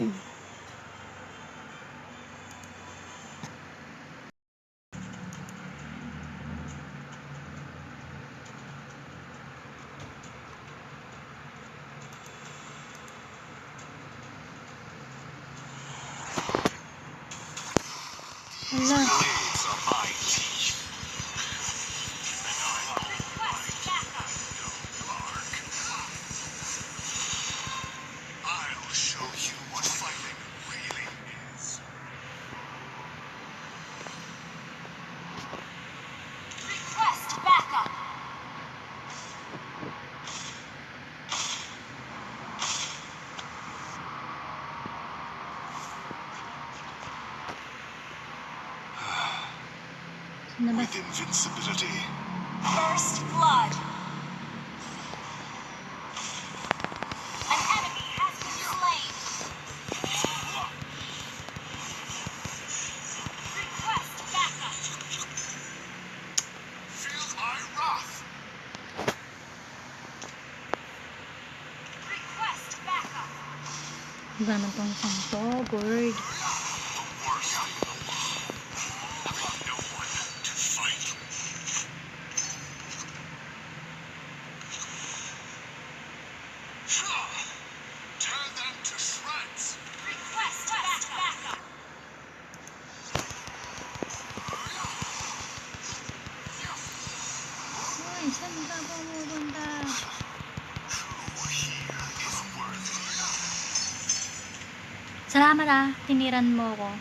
Hala. With invincibility. First blood. An enemy has been slain. Request backup. Feel my wrath. Request backup. Gana tong isang to, bird. Turn them to shreds. Request backup. Uy, saan ka pumunta? Salamat ah, tiniran mo ko.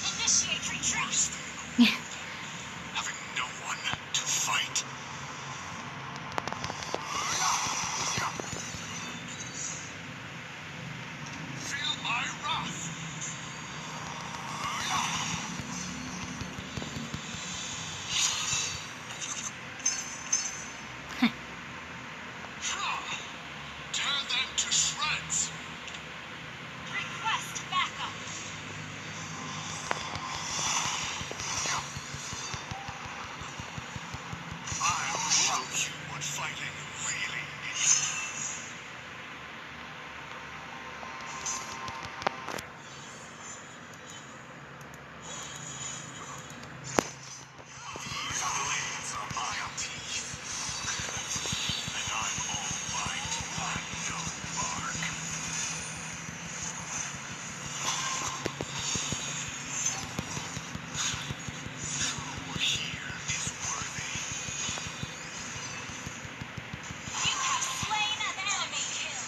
Initiate retreat. Having no one to fight. Feel my wrath. Turn them to shreds. Request backup. I'll show you what fighting really is. These blades are my teeth, and I'm all bite and no bark. Who here is worthy? You have slain an enemy kill.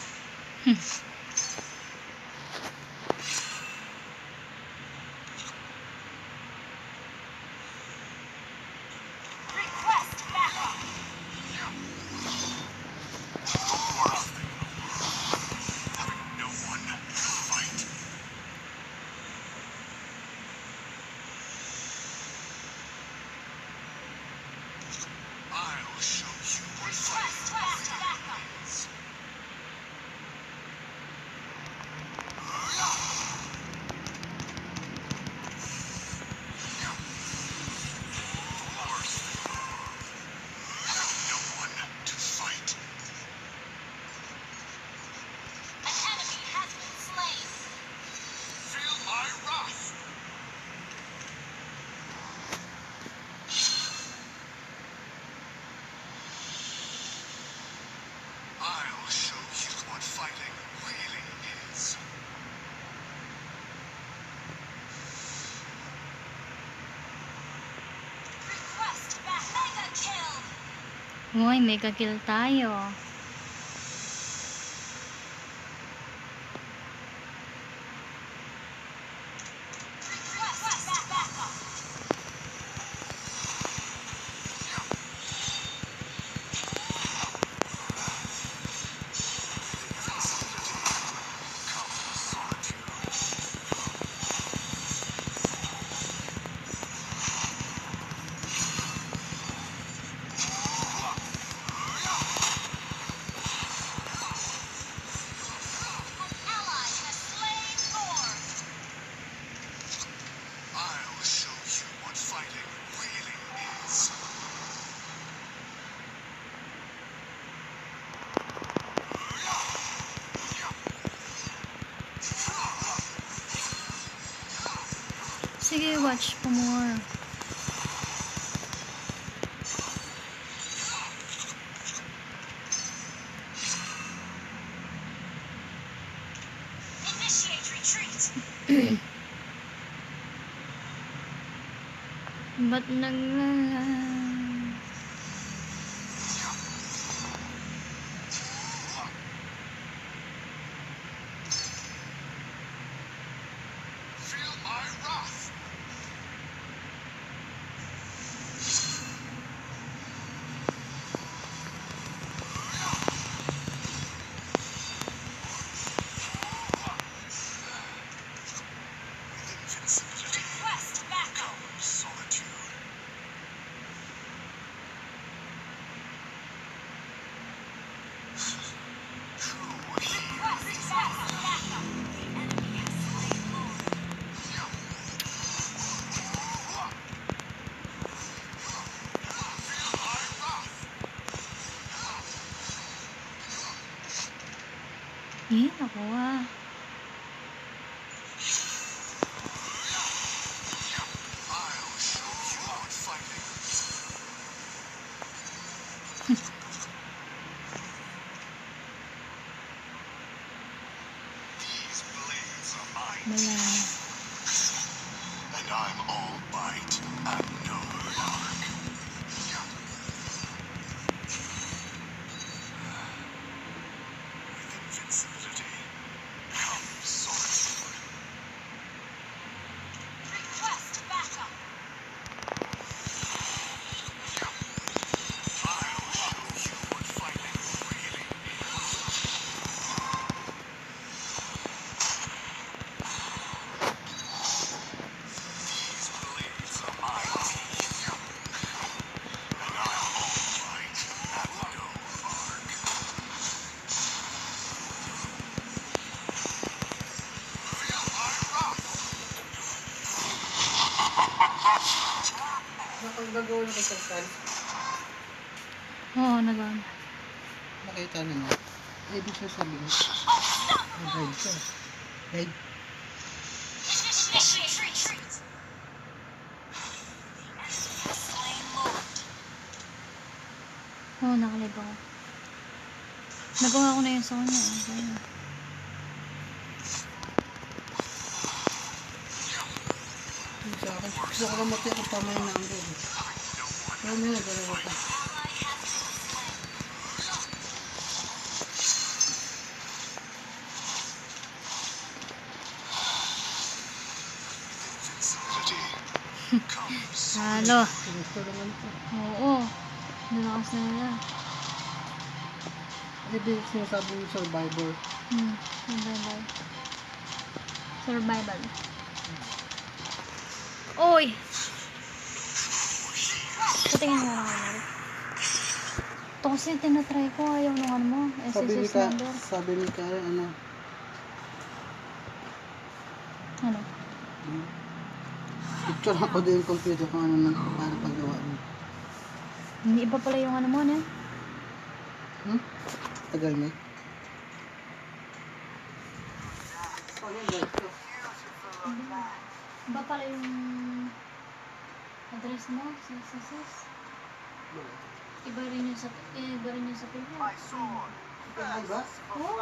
Request backup. The worst thing in the world, having no one to fight. I'll show you what fighting Request backup. is. The worst thing in the world, having no one to fight. An enemy has been slain. Feel my wrath. I'll show you what fighting really is. Request back. Mega kill. Uy, mega kill tayo. Request backup. Sige, watch for more. Initiate retreat. Ba't Feel my wrath. With invincibility Request backup. comes solitude. True healing. Request backup. The enemy has slain Lord. Feel my wrath. nakuha. I'll show you what fighting is. These blades are mine, Wala. and I'm all bite and no bark. With invincibility comes solitude. Request backup. I'll show you what fighting really is. These blades are my teeth, and I'm all bite and no bark. Feel my wrath. Nakagagawa na ba sa sal? Oo, nagawa na. Nakita na niya. Ibig siya sabihin. Guide siya. Guide. Initiate retreat. The enemy has slain Lord. Oo, nakalib ako. Nagawa ko na yun sa kanya. Okay. Yung sa akin. Gusto ko lang mati ako pamay na ang doon. Pero may dalawa pa. Ally has been slain. Invincibility comes Halo. Gusto naman ito. Oo. Nalakas na nila. Ibig sinasabi yung survivor. Survival. Survival. Oy! Patingin mo na kami. Ito kasi tinatry ko. Ayaw nung ano mo. SSS number. Sabi ni Karen, ano, Ano? picture ako din yung computer kung ano nang para paggawa mo. Hindi iba pala yung ano mo, ano? Tagal na. Ano yung guide ko? Iba pala yung address mo sa SSS. Iba rin yung sa PhilHealth. Ay ba? Oo.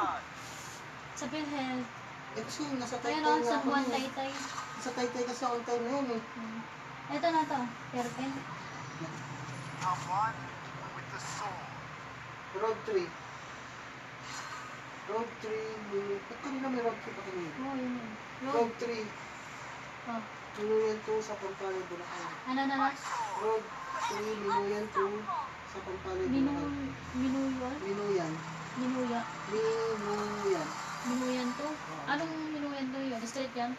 Sa PhilHealth. Eh kasi nasa Ayan Taytay o, na San ako Juan eh. Taytay. Sa Taytay kasi on time na yun eh. Ito na to. Perpen. have one with the soul. Road 3. Road 3. Ba't kanina may road 3 pa kanina? Oo, yun yun. Road Road. 3. Oh. Minuyan 2 sa Pampalay, Bulacan. Ano na na? Road 3, Minuyan 2 sa Pampalay, Bulacan. Minuyan? Minuyan. Minuya. Minuyan. Minuyan to? Anong minuyan to yun? Street yan?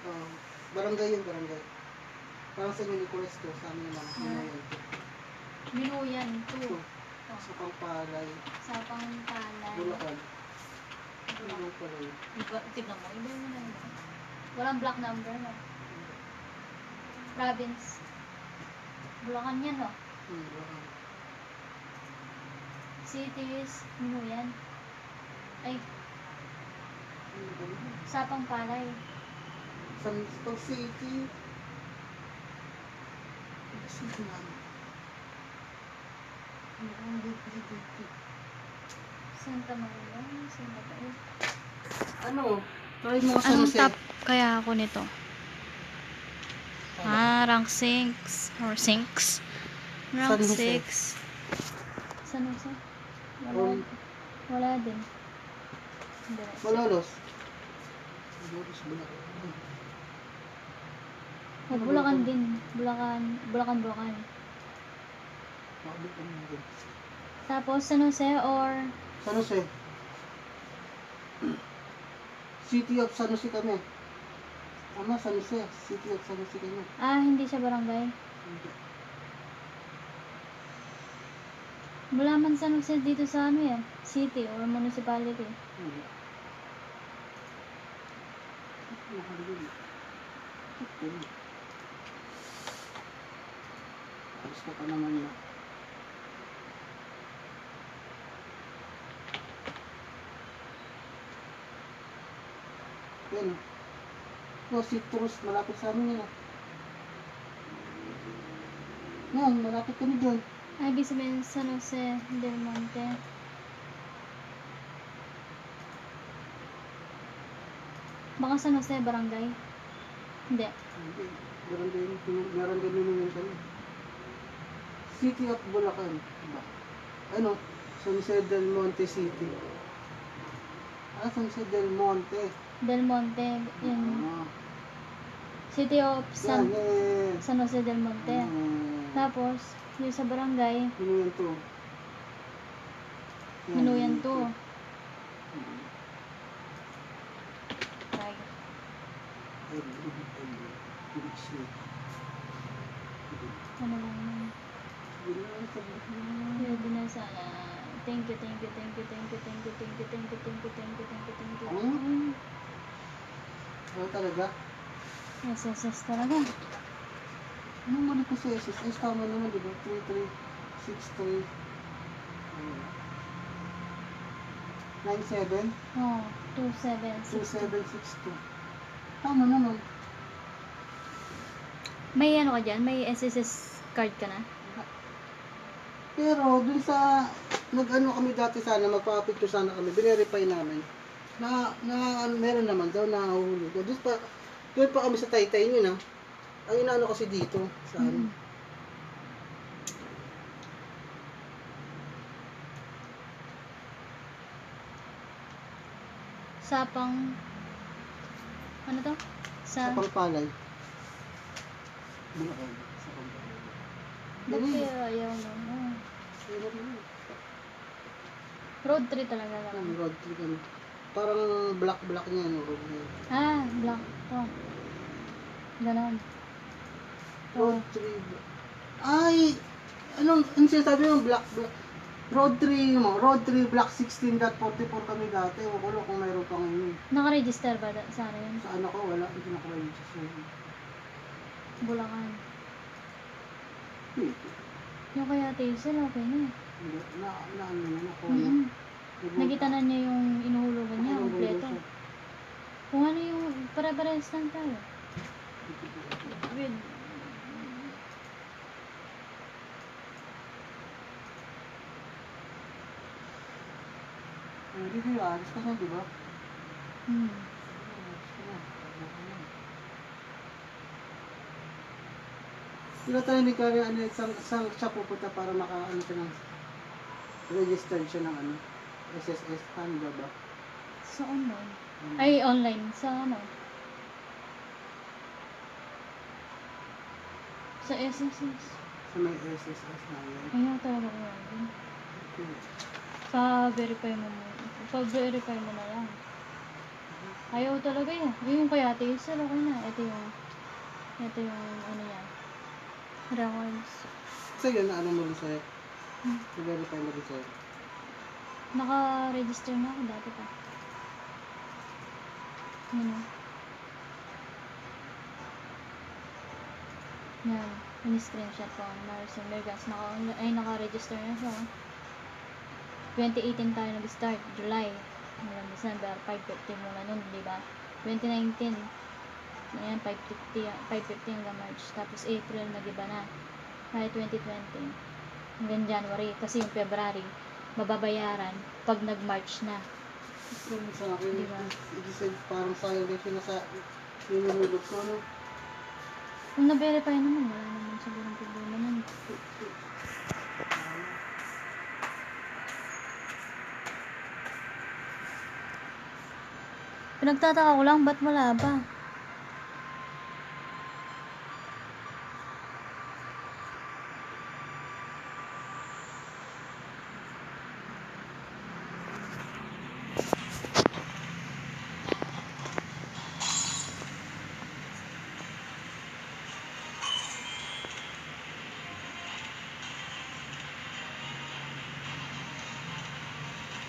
Barangay yun, barangay. Parang sa inyo Nicolas to, sa amin naman. Minuyan 2. Minuyan to. Sa Pampalay, Sa Pangkalan. Bulacan. Ano pala yun? Iba, tignan mo. Iba yun na yun. Walang block number, no? Province. Bulacan yan, no? Bulacan. Cities, Minuyan. Ay, Ano ba yun? sa Pangpalay. San Pag City, Kasi naman. Santa Maria, Santa Maria. Ano? Try mo sa Anong Jose. top kaya ako nito? Rank 6 or 6. Rank San Jose. 6. San Jose? Um, Wala din. Hindi. Malolos. Malolos Bulacan. Bulacan din. Bulacan. Makabit ang mga din. Tapos San Jose or San Jose. City of San Jose kami. Tama, San Jose. City of San Jose kami. hindi siya barangay. Hindi. Wala man San Jose dito sa ano eh. City or municipality. Hindi. Nakalagay. Okay. Ayos ka pa naman na. Yan. No, citrus. Malapit sa amin yan. Yan, malapit kami dyan. Ibig sabihin San Jose del Monte. Baka San Jose barangay. Hindi. Hindi. Meron din yun kami. City of Bulacan. Diba? Ano? San Jose del Monte City. San Jose del Monte. Del Monte. Yun. Ah. City of Yan, yan. San Jose del Monte. Tapos, yung sa barangay, Pinuyan to. Minuyan to. Right. Ano lang yun. Pwede na sana. Thank you. Ano talaga? SSS talaga. Anong mali ko sa SSS? Tama naman, di ba? 3363 97 Oh, 2762. 2762. Tama naman. May ano ka dyan? May SSS card ka na? Pero dun sa nag-ano kami dati sana, magpa-picture sana kami, binerify namin. Meron naman daw nahuli. Doon pa kami sa Taytay nyo na. Ang inaano kasi dito sa ano. Sapang ano to? Sa Pangpalay. Bulacan. Sa Pangpalay. Ba't kaya ayaw mo? Oh. Meron naman. Road 3 talaga lang. Ang road trip kami. Parang black niya, no, road niya. Black to. Ganon. Road trip. Ay! Anong sinasabi mo? Black. Road 3 mo. Road 3 block 16.44 kami dati. Wala kung mayroon pa ngayon. Naka-register ba sa ano yun? Sa ano ko, wala. Hindi na ko register. Bulacan. Hindi. Yung kaya Hazel, okay na eh. Ano naman ako. Nakita na niya yung inuhulugan niya, Ano, kompleto. siya? Kung ano yung pare-parehas lang tayo. With Hindi ko yung alis ka na, di ba? Sila tayo hindi ka saan siya pupunta para maka-ano siya ng registered siya ng ano SSS, ano ba? sa online. Ay, online. Sa ano? Sa SSS. Sa may SSS na yan. Ayaw talaga ko yun. Okay. Pa-verify mo mo. Pa-verify mo na lang. Ayaw talaga yan. Yung kaya Hazel, okay na. Ito yung ano yan. Records. Sa'yo na ano mo rin sa'yo? I-verify mo rin sa'yo. Naka-register na ako dati pa. Yan o. Yan. Ini-screenshot ko ang Maricel Vergas. Naka-register na siya. 2018 tayo nag-start. July. Hanggang December. 550 muna nun, di ba? 2019. Ayan, 550 hanggang March. Tapos April, nag-iba na. Kahit 2020. Hanggang January. Kasi yung February, mababayaran pag nag-March na. Yung sa akin, Di ba? parang sayang din siya yung nilulog ko, no? Kung na-verify naman, wala naman sigurong problema nun. Pinagtataka ko lang, ba't wala ba?